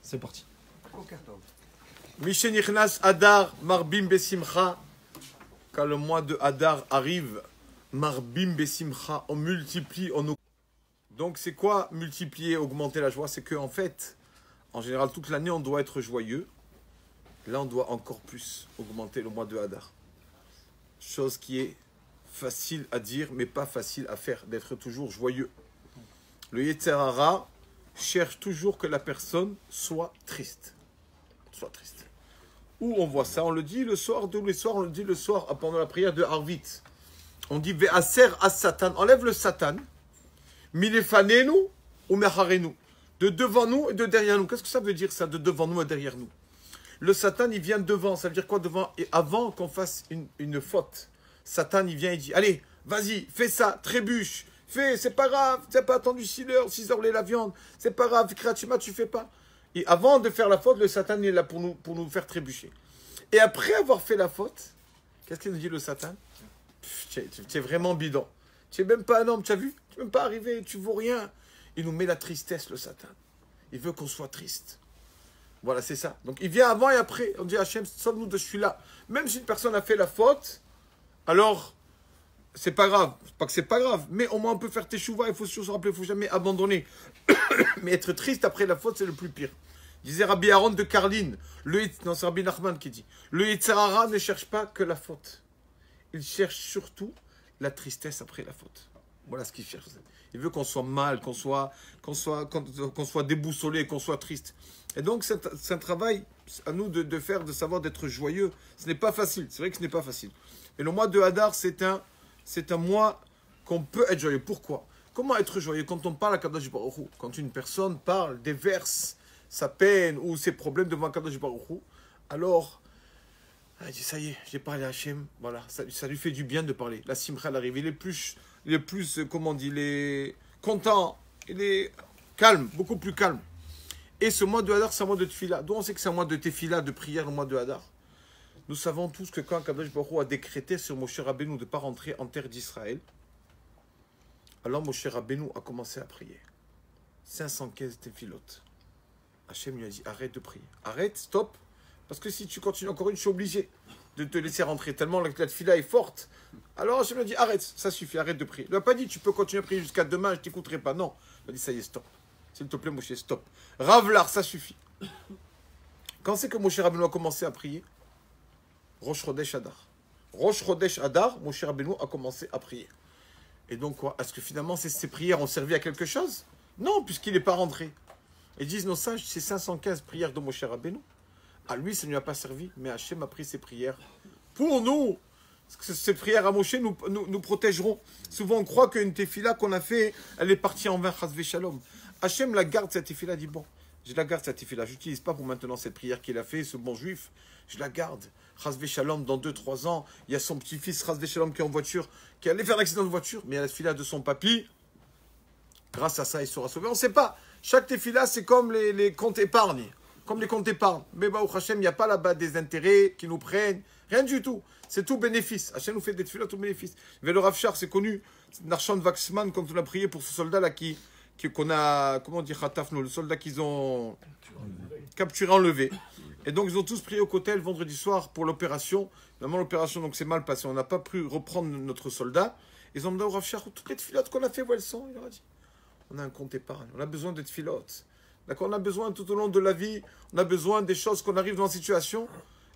C'est parti. Mishenichnas Adar Marbim Besimcha. Quand le mois de Adar arrive, Marbim Besimcha, on multiplie, on augmente. Donc c'est quoi multiplier, augmenter la joie? C'est qu'en fait, en général, toute l'année, on doit être joyeux. Là, on doit encore plus augmenter le mois de Adar. Chose qui est facile à dire, mais pas facile à faire, d'être toujours joyeux. Le Yetzer Hara cherche toujours que la personne soit triste. Soit triste. Où on voit ça? On le dit le soir, tous les soirs, on le dit le soir pendant la prière de Harvit. On dit Ve'aser as Satan, enlève le Satan, milefanenu ou mecharenu, de devant nous et de derrière nous. Qu'est-ce que ça veut dire ça, de devant nous et derrière nous? Le Satan, il vient devant, ça veut dire quoi devant? Et avant qu'on fasse une faute, Satan, il vient et dit, allez, vas-y, fais ça, trébuche, fais, c'est pas grave, t'as pas attendu 6 heures la viande, c'est pas grave, Kratchima, tu fais pas. Et avant de faire la faute, le Satan est là pour nous faire trébucher. Et après avoir fait la faute, qu'est-ce qu'il nous dit le Satan? Tu es vraiment bidon. Tu n'es même pas un homme, tu as vu? Tu n'es même pas arrivé, tu ne vaux rien. Il nous met la tristesse, le Satan. Il veut qu'on soit triste. Voilà, c'est ça. Donc il vient avant et après. On dit Hachem, sauve-nous de celui-là. Même si une personne a fait la faute, alors c'est pas grave. Pas que c'est pas grave, mais au moins on peut faire teshuva. Il faut se rappeler, il ne faut jamais abandonner. Mais être triste après la faute, c'est le plus pire. Disait Rabbi Aaron de Karlin, non, c'est Rabbi Nachman qui dit, le Yetzer Hara ne cherche pas que la faute. Il cherche surtout la tristesse après la faute. Voilà ce qu'il cherche. Il veut qu'on soit mal, qu'on soit déboussolé, qu'on soit triste. Et donc, c'est un travail à nous de faire, de savoir d'être joyeux. Ce n'est pas facile. C'est vrai que ce n'est pas facile. Et le mois de Hadar, c'est un mois qu'on peut être joyeux. Pourquoi? Comment être joyeux? Quand on parle à Kadosh Baruch Hu, quand une personne parle, déverse sa peine ou ses problèmes devant Kadosh Baruch Hu, alors, il dit, ça y est, j'ai parlé à Hachem, voilà, ça lui fait du bien de parler. La simcha, elle arrive, il est plus, comment on dit, il est content, il est calme, beaucoup plus calme. Et ce mois de Hadar, c'est un mois de tefila. D'où on sait que c'est un mois de tefila, de prière, le mois de Hadar? Nous savons tous que quand Kadosh Baruch Hu a décrété sur Moshe Rabbeinu de ne pas rentrer en terre d'Israël, alors Moshe Rabbeinu a commencé à prier. 515 tefilotes. Hachem lui a dit, arrête de prier. Arrête, stop. Parce que si tu continues encore une, je suis obligé de te laisser rentrer. Tellement la tefila est forte. Alors Hachem lui a dit, arrête, ça suffit, arrête de prier. Il n'a pas dit, tu peux continuer à prier jusqu'à demain, je ne t'écouterai pas. Non. Il a dit, ça y est, stop. S'il te plaît, Moshe, stop. Ravlar, ça suffit. Quand c'est que Moshe Rabbeinu a commencé à prier? Rosh Chodesh Adar. Rosh Chodesh Adar, Moshe Rabbeinu a commencé à prier. Et donc quoi? Est-ce que finalement ces prières ont servi à quelque chose? Non, puisqu'il n'est pas rentré. Et disent nos sages, ces 515 prières de Moshe Rabbeinu, à lui, ça ne lui a pas servi, mais Hachem a pris ses prières pour nous. Parce que ces prières à Moshe nous protégeront. Souvent, on croit qu'une tefila qu'on a fait, elle est partie en vain, chas shalom. Hachem la garde, cette tefila, dit bon, je la garde, cette tefila. Je n'utilise pas pour maintenant cette prière qu'il a fait, ce bon juif. Je la garde. Chas shalom, dans 2-3 ans, il y a son petit-fils, chas shalom, qui est en voiture, qui allait faire l'accident de voiture, mais il y a la tefila de son papy. Grâce à ça, il sera sauvé. On ne sait pas. Chaque tefila, c'est comme les comptes épargne. Comme les comptes épargne. Mais bah, au Hachem, il n'y a pas là-bas des intérêts qui nous prennent. Rien du tout. C'est tout bénéfice. Hachem nous fait des tefila, tout bénéfice. Mais le Rav Shach, c'est connu. Narshon Waxman, quand on a prié pour ce soldat-là qu'on a, comment dire, Khatafno, le soldat qu'ils ont capturé, enlevé. Et donc, ils ont tous prié au Kotel vendredi soir pour l'opération. Finalement, l'opération, donc, c'est mal passé. On n'a pas pu reprendre notre soldat. Ils ont demandé au Rav Shach, toutes les tefilotes qu'on a fait, où elles sont? Il leur a dit. On a un compte épargne, on a besoin d'être filotes. D'accord, on a besoin tout au long de la vie, on a besoin des choses qu'on arrive dans la situation.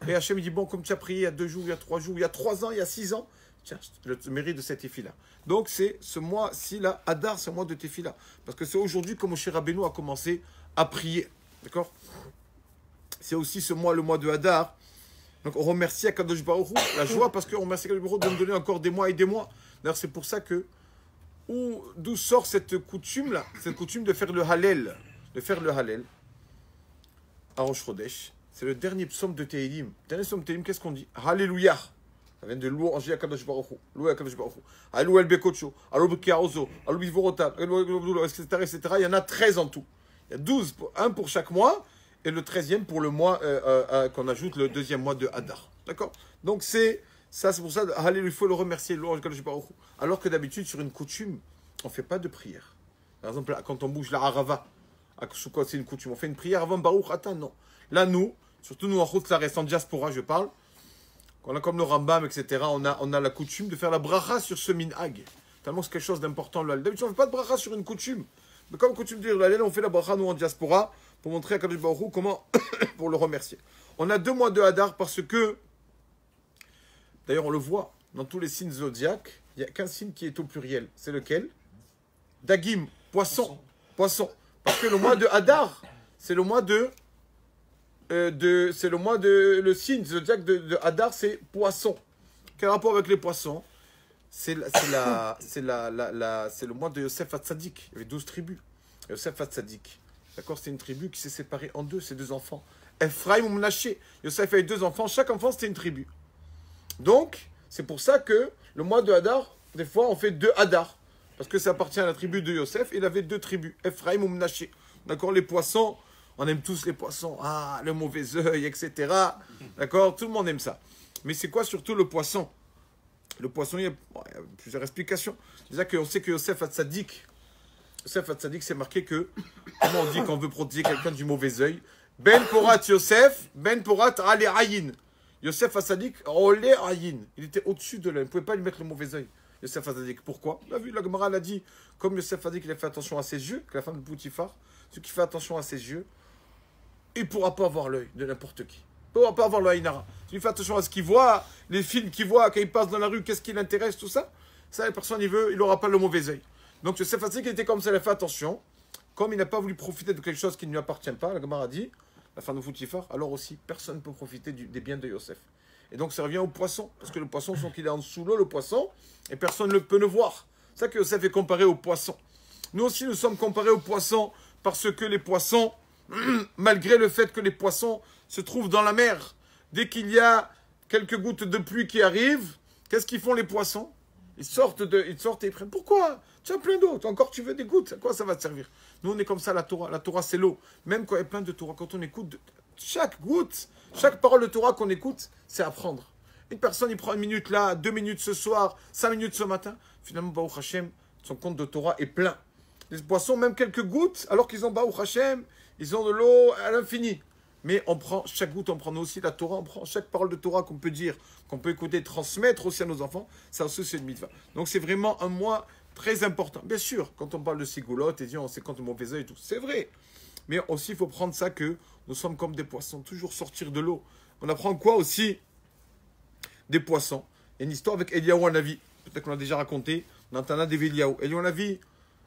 Et Hachem dit, bon, comme tu as prié il y a 2 jours, il y a 3 jours, il y a 3 ans, il y a 6 ans, tiens, le mérite de cette tefila. Donc c'est ce mois-ci là, Hadar, c'est un mois de tefila. Parce que c'est aujourd'hui que Moshe Rabbeinu a commencé à prier. D'accord? C'est aussi ce mois, le mois de Hadar. Donc on remercie Akadosh Baruch Hu, la joie, parce qu'on remercie Akadosh Baruch Hu de nous donner encore des mois et des mois. D'ailleurs, c'est pour ça que d'où sort cette coutume-là, cette coutume de faire le Hallel, à Rosh Chodesh. C'est le dernier psaume de Tehillim. Le dernier psaume de Tehillim, qu'est-ce qu'on dit? Alléluia. Ça vient de louanger Akadosh Baruch Hu. Louer Akadosh Baruch Hu. Alou el Bekocho, Alou Bekiarozo, Alou Bivorotat, etc., etc. Il y en a 13 en tout. Il y a 12, un pour chaque mois, et le 13e pour le mois qu'on ajoute le 2e mois de Hadar. D'accord? Donc c'est pour ça, il faut le remercier, louange Akadosh Baruch Hu. Alors que d'habitude, sur une coutume, on ne fait pas de prière. Par exemple, quand on bouge la Harava, À Sukkot, c'est une coutume. On fait une prière avant Baruch Ata, non. Là, nous, surtout nous en route, la reste en diaspora, je parle. On a comme le Rambam, etc. On a la coutume de faire la bracha sur ce minhag. Tellement c'est quelque chose d'important. D'habitude, on ne fait pas de bracha sur une coutume. Mais comme coutume de dire l'Hallel, on fait la bracha, nous, en diaspora, pour montrer à Kadosh Baruch Hu comment, pour le remercier. On a 2 mois de Hadar parce que, d'ailleurs, on le voit, dans tous les signes zodiaques, il n'y a qu'un signe qui est au pluriel. C'est lequel? Dagim, poisson. Poisson. Parce que le mois de Hadar, c'est le mois le signe zodiaque de Hadar, c'est poisson. Quel rapport avec les poissons? C'est le mois de Yosef Hatzadik. Il y avait 12 tribus. Yosef Hatzadik. D'accord, c'était une tribu qui s'est séparée en deux, ses 2 enfants. Ephraim ou Menaché. Yosef avait 2 enfants, chaque enfant c'était une tribu. Donc, c'est pour ça que le mois de Hadar, des fois on fait 2 Hadar. Parce que ça appartient à la tribu de Yosef, il avait 2 tribus, Ephraim ou Menaché. D'accord, les poissons. On aime tous les poissons. Ah, le mauvais œil, etc. D'accord, tout le monde aime ça. Mais c'est quoi surtout le poisson? Le poisson, il y a plusieurs explications. C'est-à-dire qu'on sait que Yosef Hatzadik, c'est marqué que, comment on dit qu'on veut protéger quelqu'un du mauvais œil? Ben Porat Yosef, Ben Porat Ale Ayin. Yosef Hatzadik, Ole Ayin. Il était au-dessus de l'œil. On ne pouvait pas lui mettre le mauvais œil. Yosef Hatzadik. Pourquoi? On a vu, la Gemara l'a dit, comme Yosef Hatzadik, il a fait attention à ses yeux, que la femme de Poutifar, celui qui fait attention à ses yeux, il ne pourra pas avoir l'œil de n'importe qui. Il ne pourra pas avoir l'œil Nara. Il fait attention à ce qu'il voit, les films qu'il voit, quand il passe dans la rue, qu'est-ce qui l'intéresse, tout ça. Ça, la personne, il n'aura pas le mauvais œil. Donc, Yosef Hatzadik, il était comme ça, il a fait attention. Comme il n'a pas voulu profiter de quelque chose qui ne lui appartient pas, la Gemara a dit, la femme de Poutifar, alors aussi, personne ne peut profiter des biens de Yosef. Et donc, ça revient au poisson. Parce que le poisson, sans qu'il est en dessous l'eau, le poisson, et personne ne peut le voir. C'est ça que Yosef est comparé au poisson. Nous aussi, nous sommes comparés aux poissons parce que les poissons, malgré le fait que les poissons se trouvent dans la mer, dès qu'il y a quelques gouttes de pluie qui arrivent, qu'est-ce qu'ils font les poissons? Ils sortent et ils prennent. Pourquoi? Tu as plein d'eau, encore tu veux des gouttes, à quoi ça va te servir? Nous on est comme ça, la Torah c'est l'eau. Même quand il y a plein de Torah, quand on écoute chaque goutte, chaque parole de Torah qu'on écoute, c'est apprendre. Une personne, il prend 1 minute là, 2 minutes ce soir, 5 minutes ce matin, finalement, Baruch Hashem, son compte de Torah est plein. Les poissons, même quelques gouttes, alors qu'ils ont Baruch Hashem, ils ont de l'eau à l'infini. Mais on prend chaque goutte, on prend aussi la Torah, on prend chaque parole de Torah qu'on peut dire, qu'on peut écouter, transmettre aussi à nos enfants. Ça aussi, c'est une mitzvah. Donc c'est vraiment un mois très important. Bien sûr, quand on parle de sigoulotte et dit on sait quand le mauvais œil et tout, c'est vrai. Mais aussi, il faut prendre ça que nous sommes comme des poissons, toujours sortir de l'eau. On apprend quoi aussi? Des poissons. Il y a une histoire avec Eliyahu Hanavi. Peut-être qu'on l'a déjà raconté. Nantana de Eliyahu. Eliyahu Hanavi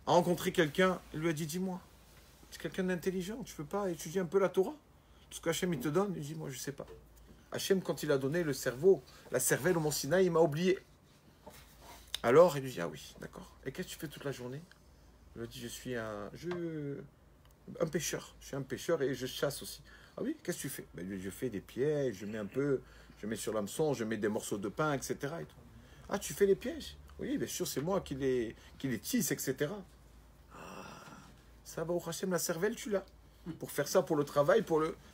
a rencontré quelqu'un. Il lui a dit, dis-moi, tu es quelqu'un d'intelligent, tu ne peux pas étudier un peu la Torah? Tout ce qu'Hachem il te donne? Il dit, moi je ne sais pas. Hachem, quand il a donné le cerveau, la cervelle au Mont Sinaï, il m'a oublié. Alors, il lui dit, ah oui, d'accord. Et qu'est-ce que tu fais toute la journée? Il lui a dit, je suis un pêcheur. Je suis un pêcheur et je chasse aussi. Ah oui, qu'est-ce que tu fais? Ben, je fais des pièges, je mets sur l'hameçon, je mets des morceaux de pain, etc. Et tout. Ah, tu fais les pièges? Oui, bien sûr, c'est moi qui les tisse, etc. Ah, ça va au Hachem, la cervelle, tu l'as. Pour faire ça, pour le travail,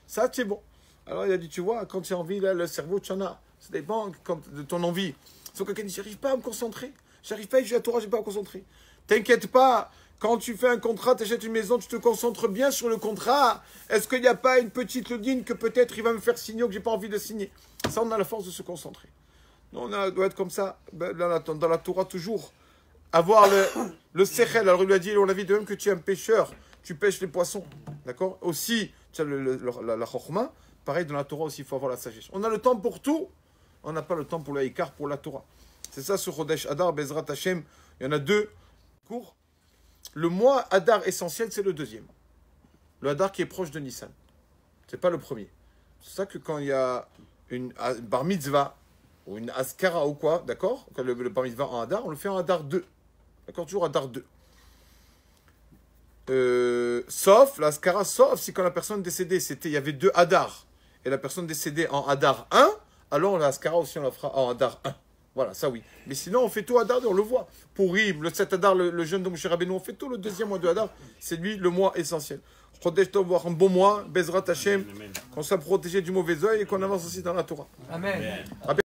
ça, c'est bon. Alors, il a dit, tu vois, quand tu as envie, là, le cerveau, tu en as. Ça dépend de ton envie. Sauf que quelqu'un dit, j'arrive pas à me concentrer. J'arrive pas à étudier la Torah, je n'arrive pas à me concentrer. T'inquiète pas. Quand tu fais un contrat, tu achètes une maison, tu te concentres bien sur le contrat. Est-ce qu'il n'y a pas une petite ligne que peut-être il va me faire signer ou que je n'ai pas envie de signer? Ça, on a la force de se concentrer. Nous, on doit être comme ça, dans la Torah toujours. Avoir le sechel. Alors il lui a dit, on a vu de même que tu es un pêcheur, tu pêches les poissons. D'accord? Aussi, tu as la chokhma. Pareil, dans la Torah aussi, il faut avoir la sagesse. On a le temps pour tout. On n'a pas le temps pour le haïkar, pour la Torah. C'est ça, sur Chodesh Adar, Bezrat Hashem. Il y en a 2 cours. Le mois Hadar essentiel, c'est le 2e. Le Hadar qui est proche de Nissan. C'est pas le premier. C'est ça que quand il y a une bar mitzvah ou une askara ou quoi, d'accord? Quand le bar mitzvah en Hadar, on le fait en Hadar 2. D'accord? Toujours Hadar 2. Sauf, l'askara, sauf si quand la personne décédée, il y avait 2 Hadar, et la personne décédée en Hadar 1, alors l'askara aussi on la fera en Hadar 1. Voilà, ça oui. Mais sinon, on fait tout Hadar, on le voit. Pour Rib, le 7 Hadar, le jeune de Moshe Rabbeinu, on fait tout le 2e mois de Hadar. C'est lui le mois essentiel. Chodesh Tov, voir un bon mois, Bezrat Hashem, qu'on soit protégé du mauvais œil et qu'on avance aussi dans la Torah. Amen.